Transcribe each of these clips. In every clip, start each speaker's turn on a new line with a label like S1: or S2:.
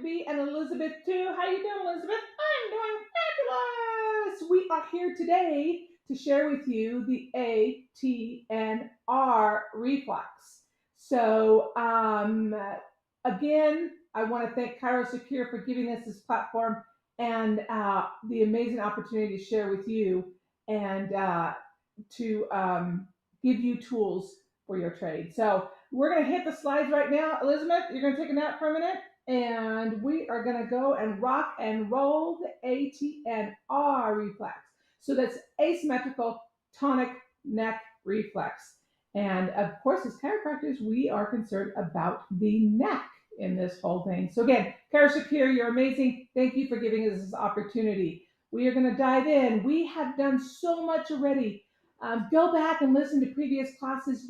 S1: B, and Elizabeth too. How you doing, Elizabeth? I'm doing fabulous. We are here today to share with you the ATNR reflex. So, again, I want to thank Cairo Secure for giving us this platform and the amazing opportunity to share with you and to give you tools for your trade. So we're going to hit the slides right now. Elizabeth, you're going to take a nap for a minute, and we are going to go and rock and roll the ATNR reflex. So that's asymmetrical tonic neck reflex. And of course, as chiropractors, we are concerned about the neck in this whole thing. So again, Cairo Secure, you're amazing. Thank you for giving us this opportunity. We are going to dive in. We have done so much already. Go back and listen to previous classes.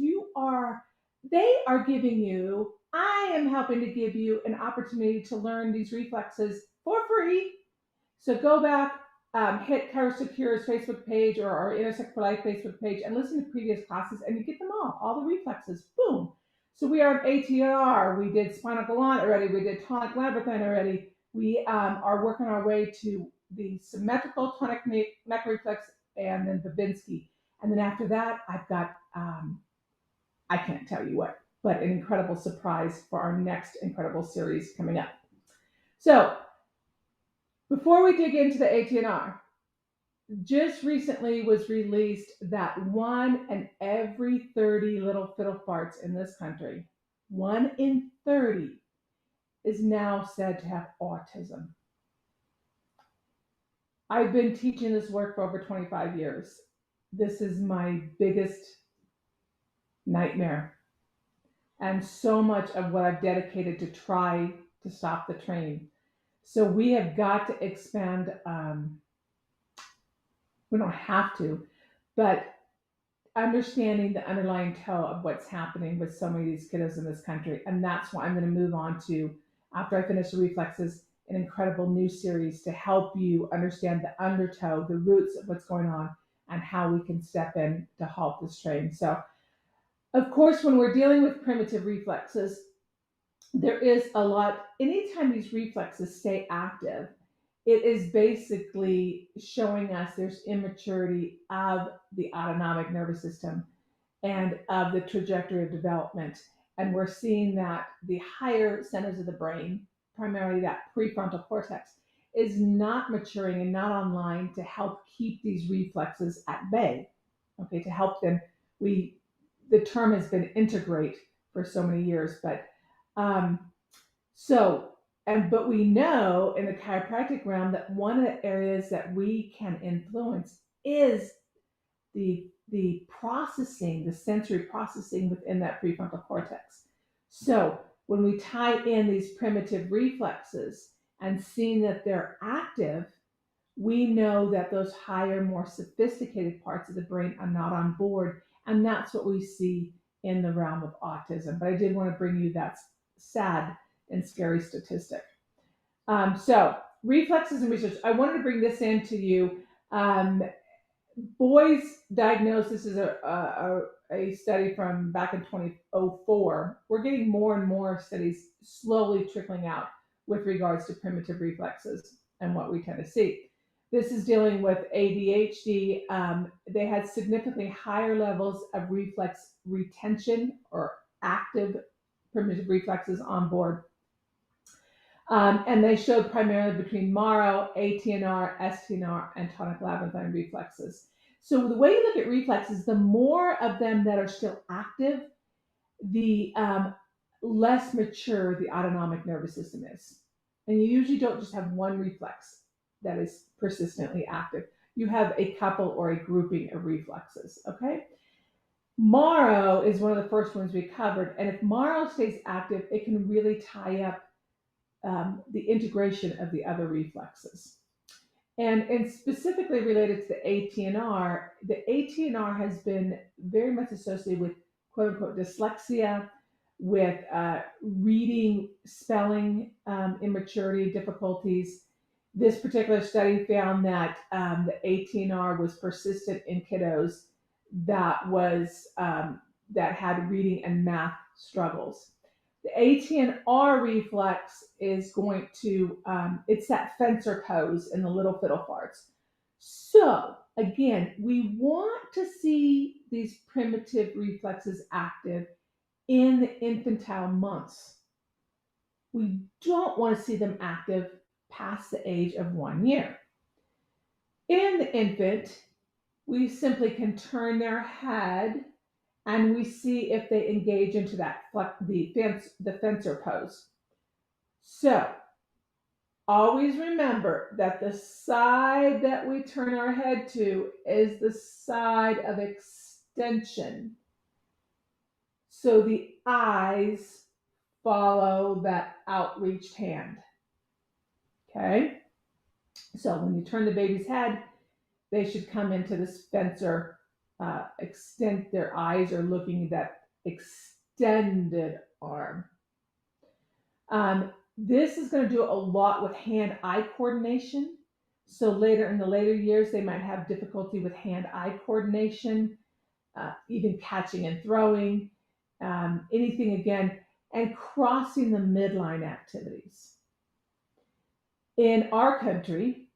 S1: They are giving you, I am helping to give you an opportunity to learn these reflexes for free. So go back, hit Cairo Secure's Facebook page or our Intersect for Life Facebook page and listen to previous classes, and you get them all the reflexes. Boom. So we are in ATNR. We did spinal collant already. We did tonic labyrinthine already. We are working our way to the symmetrical tonic neck reflex and then Babinski. And then after that, I've got, I can't tell you what, but an incredible surprise for our next incredible series coming up. So before we dig into the ATNR, just recently was released that 1 in every 30 little fiddle farts in this country, 1 in 30 is now said to have autism. I've been teaching this work for over 25 years. This is my biggest nightmare. And so much of what I've dedicated to try to stop the train. So we have got to expand. We don't have to, but understanding the underlying toe of what's happening with so many of these kiddos in this country. And that's why I'm going to move on to, after I finish the reflexes, an incredible new series to help you understand the undertow, the roots of what's going on, and how we can step in to halt this train. So, of course, when we're dealing with primitive reflexes, there is a lot, anytime these reflexes stay active, it is basically showing us there's immaturity of the autonomic nervous system and of the trajectory of development. And we're seeing that the higher centers of the brain, primarily that prefrontal cortex, is not maturing and not online to help keep these reflexes at bay. Okay, to help them. The term has been integrate for so many years, but but we know in the chiropractic realm that one of the areas that we can influence is the processing, the sensory processing within that prefrontal cortex. So when we tie in these primitive reflexes and seeing that they're active, we know that those higher, more sophisticated parts of the brain are not on board. And that's what we see in the realm of autism. But I did want to bring you that sad and scary statistic. So reflexes and research. I wanted to bring this into you. Boys diagnosed, this is a study from back in 2004. We're getting more and more studies slowly trickling out with regards to primitive reflexes and what we tend to see. This is dealing with ADHD. They had significantly higher levels of reflex retention or active primitive reflexes on board. And they showed primarily between MARO, ATNR, STNR, and tonic labyrinthine reflexes. So the way you look at reflexes, the more of them that are still active, the less mature the autonomic nervous system is. And you usually don't just have one reflex that is persistently active. You have a couple or a grouping of reflexes, okay? MARO is one of the first ones we covered. And if MARO stays active, it can really tie up the integration of the other reflexes. And specifically related to the ATNR has been very much associated with quote unquote dyslexia, with reading, spelling, immaturity, difficulties. This particular study found that the ATNR was persistent in kiddos that had reading and math struggles. The ATNR reflex is going to, it's that fencer pose in the little fiddle farts. So again, we want to see these primitive reflexes active in the infantile months. We don't want to see them active past the age of 1 year. In the infant, we simply can turn their head and we see if they engage into the fencer pose. So always remember that the side that we turn our head to is the side of extension. So the eyes follow that outreached hand. Okay? So when you turn the baby's head, they should come into this fencer, extend their eyes are looking at that extended arm. This is going to do a lot with hand-eye coordination. So later in the later years, they might have difficulty with hand-eye coordination, even catching and throwing, anything again, and crossing the midline activities. In our country,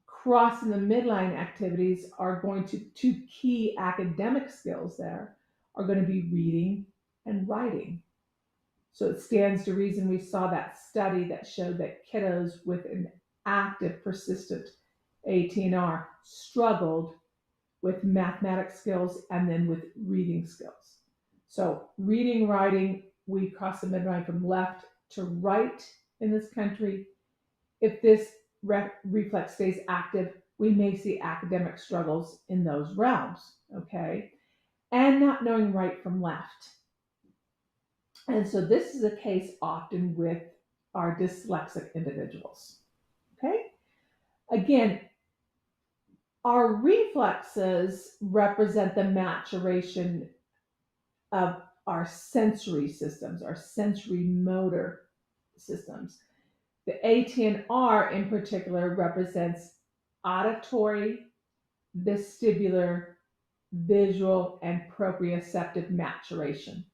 S1: crossing the midline activities are going to, two key academic skills there are going to be reading and writing. So it stands to reason we saw that study that showed that kiddos with an active, persistent ATNR struggled with mathematic skills and then with reading skills. So reading, writing, we cross the midline from left to right in this country. If this reflex stays active, we may see academic struggles in those realms, okay? And not knowing right from left. And so this is a case often with our dyslexic individuals, okay? Again, our reflexes represent the maturation of our sensory systems, our sensory motor systems. The ATNR in particular represents auditory, vestibular, visual, and proprioceptive maturation.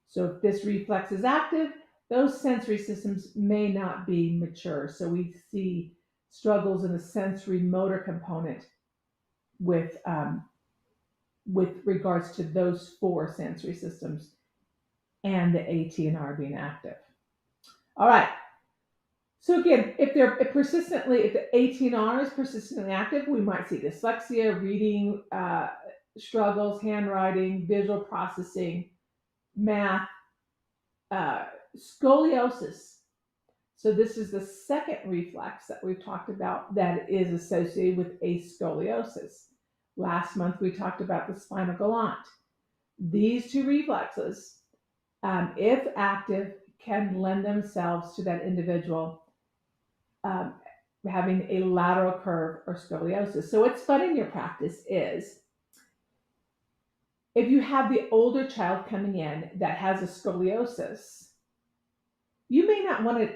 S1: So if this reflex is active, those sensory systems may not be mature. So we see struggles in the sensory motor component with regards to those four sensory systems and the ATNR being active. All right. So again, if the ATNR is persistently active, we might see dyslexia, reading struggles, handwriting, visual processing, math, scoliosis. So this is the second reflex that we've talked about that is associated with ascoliosis. Last month we talked about the spinal galant. These two reflexes, if active, can lend themselves to that individual having a lateral curve or scoliosis. So what's fun in your practice is if you have the older child coming in that has a scoliosis, you may not want to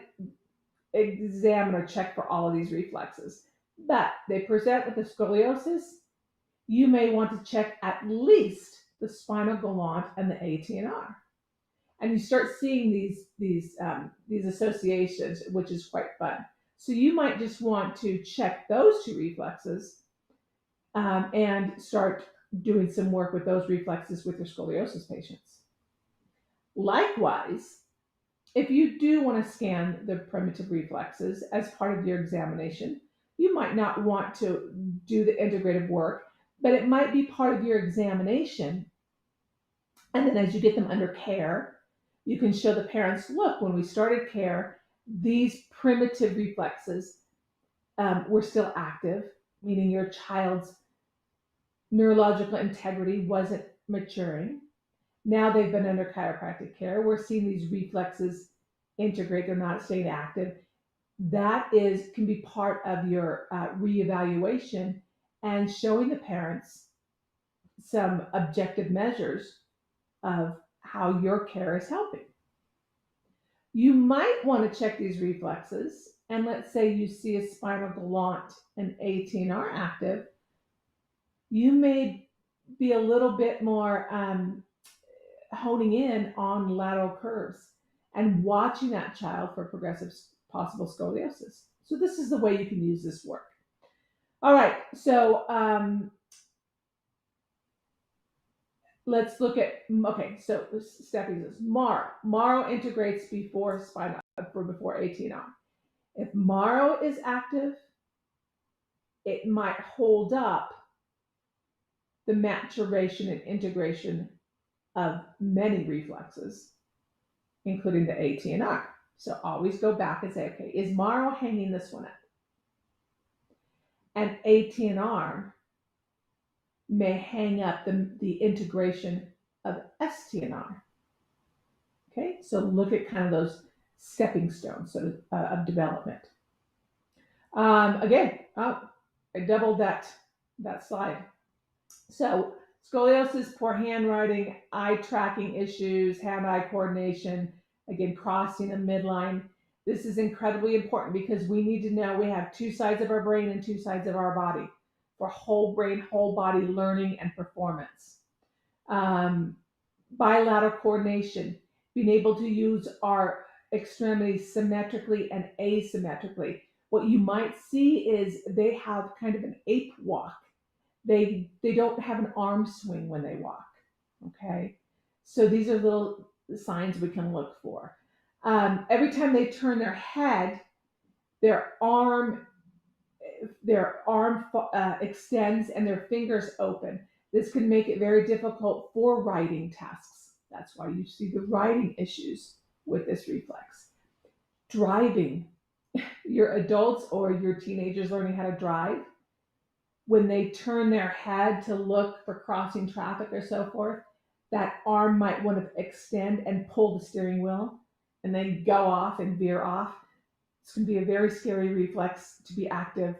S1: examine or check for all of these reflexes, but they present with a scoliosis, you may want to check at least the spinal galant and the ATNR. And you start seeing these associations, which is quite fun. So you might just want to check those two reflexes and start doing some work with those reflexes with your scoliosis patients. Likewise, if you do want to scan the primitive reflexes as part of your examination, you might not want to do the integrative work, but it might be part of your examination. And then as you get them under care, you can show the parents, look, when we started care, these primitive reflexes were still active, meaning your child's neurological integrity wasn't maturing. Now they've been under chiropractic care. We're seeing these reflexes integrate. They're not staying active. That can be part of your reevaluation and showing the parents some objective measures of how your care is helping. You might want to check these reflexes, and let's say you see a spinal galant and ATNR active, you may be a little bit more honing in on lateral curves. and watching that child for progressive possible scoliosis. So this is the way you can use this work. All right, so let's look at, okay, so Steffi says, Maro integrates before before ATNR. If Maro is active, it might hold up the maturation and integration of many reflexes, including the ATNR. So always go back and say, okay, is Maro hanging this one up? And ATNR may hang up the integration of STNR. Okay, so look at kind of those stepping stones of development. Again, I doubled that slide. So scoliosis, poor handwriting, eye tracking issues, hand-eye coordination, again, crossing a midline. This is incredibly important because we need to know we have two sides of our brain and two sides of our body for whole brain, whole body learning and performance. Bilateral coordination, being able to use our extremities symmetrically and asymmetrically. What you might see is they have kind of an ape walk. They don't have an arm swing when they walk. Okay, so these are little signs we can look for. Every time they turn their head, their arm extends and their fingers open. This can make it very difficult for writing tasks. That's why you see the writing issues with this reflex. Driving, your adults or your teenagers learning how to drive, when they turn their head to look for crossing traffic or so forth, that arm might want to extend and pull the steering wheel and then go off and veer off. It's going to be a very scary reflex to be active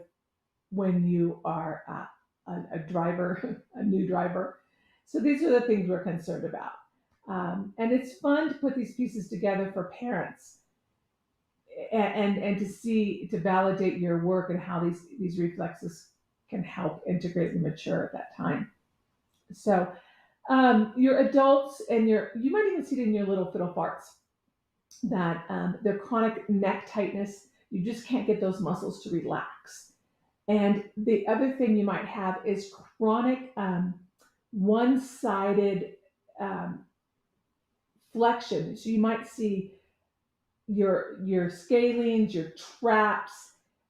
S1: when you are a driver, a new driver. So these are the things we're concerned about. And it's fun to put these pieces together for parents and to validate your work and how these reflexes can help integrate and mature at that time. So your adults and you might even see it in your little fiddle farts that their chronic neck tightness, you just can't get those muscles to relax. And the other thing you might have is chronic one-sided flexion. So you might see your scalenes, your traps,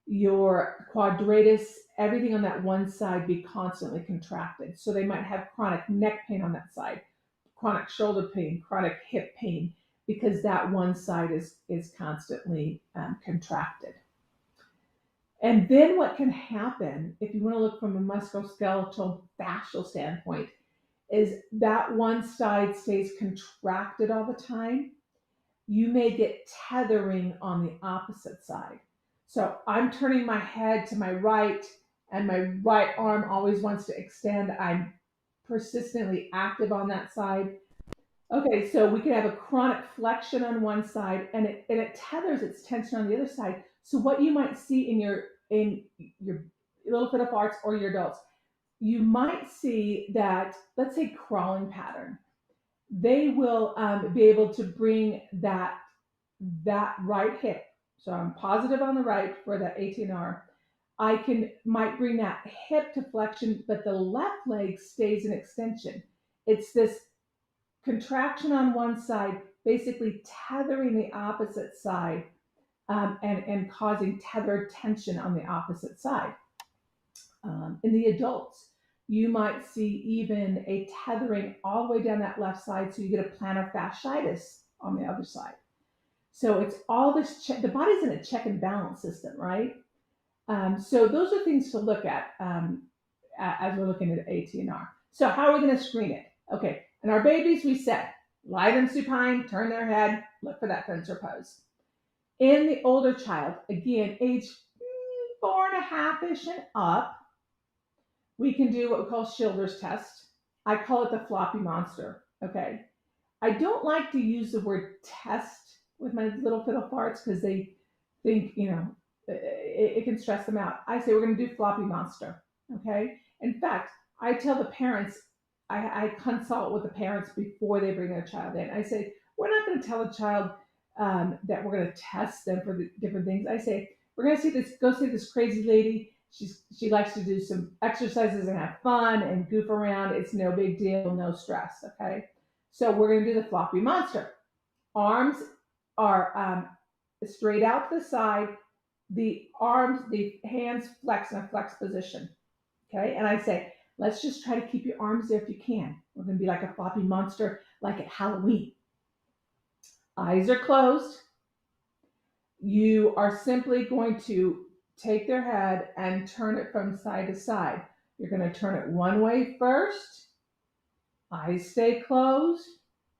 S1: your quadratus, everything on that one side be constantly contracted. So they might have chronic neck pain on that side, chronic shoulder pain, chronic hip pain, because that one side is constantly contracted. And then what can happen, if you want to look from a musculoskeletal fascial standpoint, is that one side stays contracted all the time. You may get tethering on the opposite side. So I'm turning my head to my right, and my right arm always wants to extend. I'm persistently active on that side. Okay, so we can have a chronic flexion on one side, and it tethers its tension on the other side. So what you might see in your little fiddle farts or your adults, you might see that, let's say, crawling pattern. They will be able to bring that right hip. So I'm positive on the right for that ATNR. Might bring that hip to flexion, but the left leg stays in extension. It's this contraction on one side, basically tethering the opposite side, and causing tethered tension on the opposite side. In the adults, you might see even a tethering all the way down that left side, so you get a plantar fasciitis on the other side. So it's all this, the body's in a check and balance system, right? So those are things to look at as we're looking at ATNR. So how are we going to screen it? Okay, and our babies, we said, lie them supine, turn their head, look for that fencer pose. In the older child, again, age 4.5-ish and up, we can do what we call Schilder's test. I call it the floppy monster, okay? I don't like to use the word test with my little fiddle farts because they think, it can stress them out. I say we're going to do floppy monster, okay? In fact, I tell the parents, I consult with the parents before they bring their child in. I say, we're not going to tell a child that we're going to test them for the different things. I say, we're going to see this, go see this crazy lady. She likes to do some exercises and have fun and goof around. It's no big deal, no stress. Okay. So we're going to do the floppy monster. Arms are straight out to the side. The hands flex in a flex position. Okay. And I say, let's just try to keep your arms there if you can. We're going to be like a floppy monster, like at Halloween. Eyes are closed. You are simply going to take their head and turn it from side to side. You're going to turn it one way first. Eyes stay closed.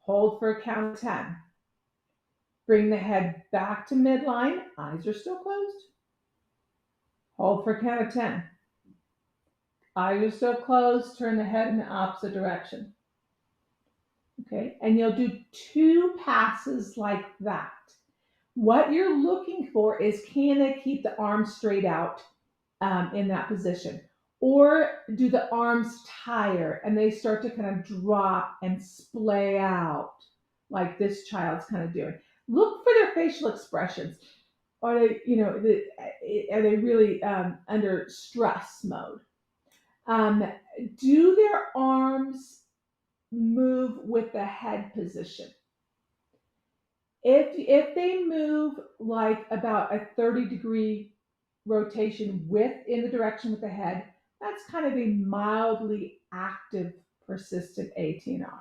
S1: Hold for a count of 10. Bring the head back to midline. Eyes are still closed. Hold for a count of 10. Eyes are still closed. Turn the head in the opposite direction. Okay, and you'll do 2 passes like that. What you're looking for is, can they keep the arms straight out in that position? Or do the arms tire and they start to kind of drop and splay out like this child's kind of doing? Look for their facial expressions. Are they, are they really under stress mode? Do their arms move with the head position? If they move like about a 30-degree rotation in the direction with the head, that's kind of a mildly active, persistent ATNR.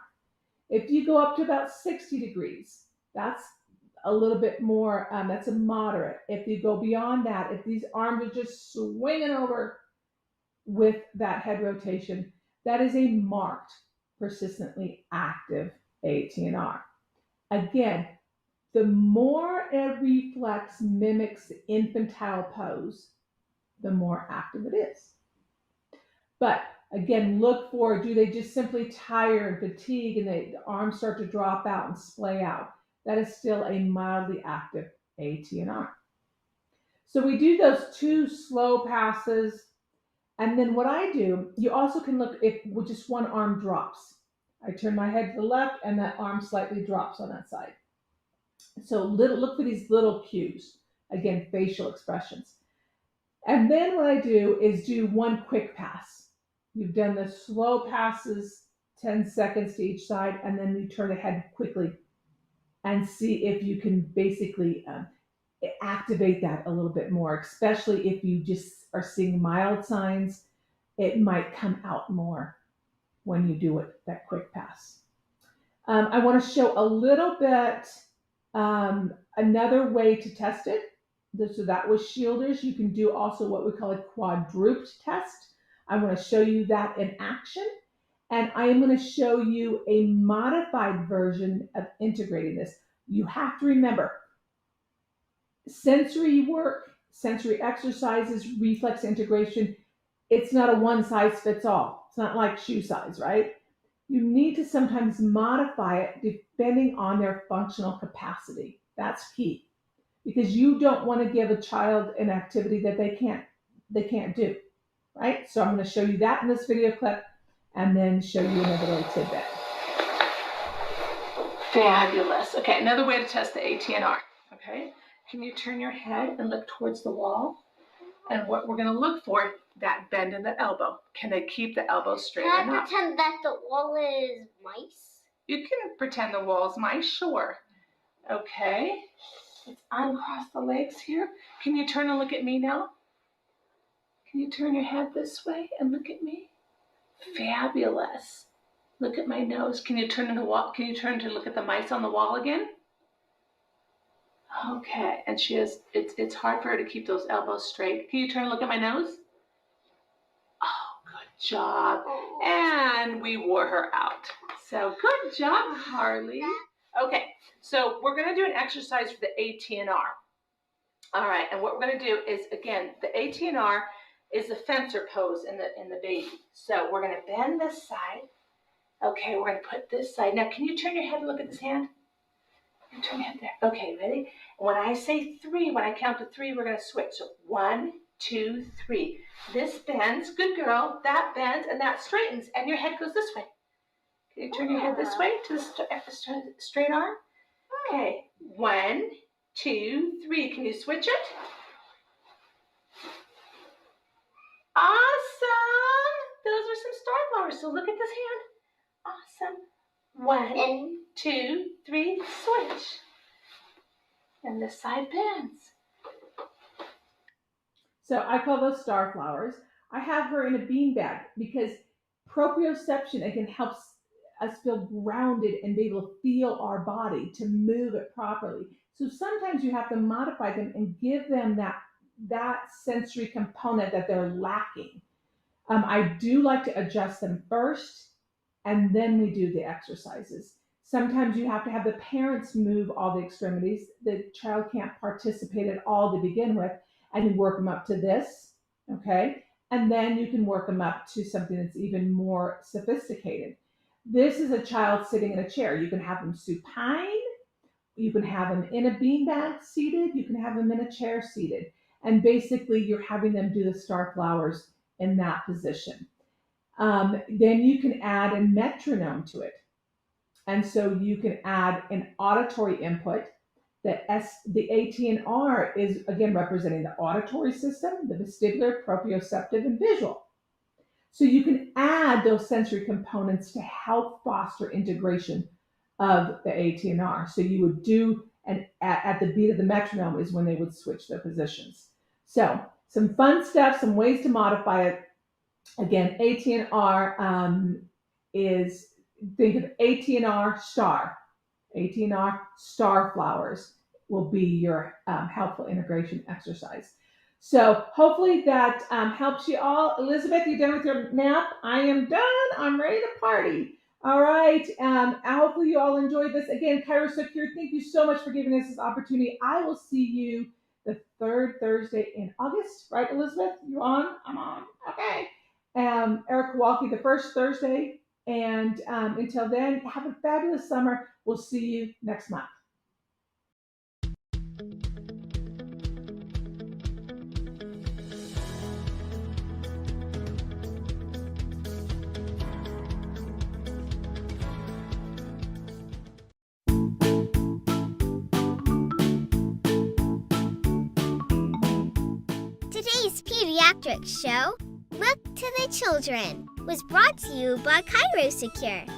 S1: If you go up to about 60 degrees, that's a little bit more, that's a moderate. If you go beyond that, if these arms are just swinging over with that head rotation, that is a marked, persistently active ATNR. Again, the more a reflex mimics the infantile pose, the more active it is. But again, look for, do they just simply tire and fatigue and the arms start to drop out and splay out? That is still a mildly active ATNR. So we do those 2 slow passes. And then what I do, you also can look if just one arm drops. I turn my head to the left and that arm slightly drops on that side. So look for these little cues. Again, facial expressions. And then what I do is do 1 quick pass. You've done the slow passes, 10 seconds to each side, and then you turn the head quickly and see if you can basically activate that a little bit more, especially if you just are seeing mild signs. It might come out more when you do it, that quick pass. I want to show a little bit another way to test it. So that was shielders. You can do also what we call a quadruped test. I want to show you that in action. And I am going to show you a modified version of integrating this. You have to remember, sensory work, sensory exercises, reflex integration, it's not a one size fits all. It's not like shoe size, right? You need to sometimes modify it depending on their functional capacity. That's key, because you don't want to give a child an activity that they can't do, right? So I'm going to show you that in this video clip and then show you another little tidbit. Fabulous. Okay, another way to test the ATNR. Okay, can you turn your head and look towards the wall? And what we're going to look for, that bend in the elbow. Can they keep the elbow straight enough?
S2: Can I pretend that the wall is mice?
S1: You can pretend the wall is mice, sure. Okay, let's uncross the legs here. Can you turn and look at me now? Can you turn your head this way and look at me? Fabulous. Look at my nose. Can you turn to the wall? Can you turn to look at the mice on the wall again? Okay, and she has, it's hard for her to keep those elbows straight. Can you turn and look at my nose? Oh, good job. And we wore her out. So good job, Harley. Okay, so we're going to do an exercise for the ATNR. All right, and what we're going to do is, again, the ATNR is the fencer pose in the baby. So we're going to bend this side. Okay, we're going to put this side. Now, can you turn your head and look at this hand? You turn your head there. Okay, ready? When I say 3, when I count to 3, we're going to switch. So 1, 2, 3. This bends. Good girl. That bends and that straightens. And your head goes this way. Can you turn your head this way to the straight arm? Okay, 1, 2, 3. Can you switch it? Awesome! Those are some star flowers. So look at this hand. Awesome. 1, 2, 3, switch. And the side bends. So I call those star flowers. I have her in a beanbag because proprioception again helps us feel grounded and be able to feel our body to move it properly. So sometimes you have to modify them and give them that sensory component that they're lacking. I do like to adjust them first, and then we do the exercises. Sometimes you have to have the parents move all the extremities. The child can't participate at all to begin with, and you work them up to this, okay? And then you can work them up to something that's even more sophisticated. This is a child sitting in a chair. You can have them supine, you can have them in a beanbag seated, you can have them in a chair seated. And basically, you're having them do the star flowers in that position. Then you can add a metronome to it. And so you can add an auditory input. The ATNR is again representing the auditory system, the vestibular, proprioceptive, and visual. So you can add those sensory components to help foster integration of the ATNR. So you would do, and at the beat of the metronome is when they would switch their positions. So some fun stuff, some ways to modify it. Again, ATNR is, think of ATNR star. ATNR star flowers will be your helpful integration exercise. So hopefully that helps you all. Elizabeth, you done with your nap? I am done. I'm ready to party. All right. Hopefully you all enjoyed this. Again, ChiroSecure, thank you so much for giving us this opportunity. I will see you the third Thursday in August. Right, Elizabeth? You on? I'm on. Okay. Eric Kowalski the first Thursday. And until then, have a fabulous summer. We'll see you next month.
S3: Today's pediatrics show, Look to the Children, was brought to you by ChiroSecure.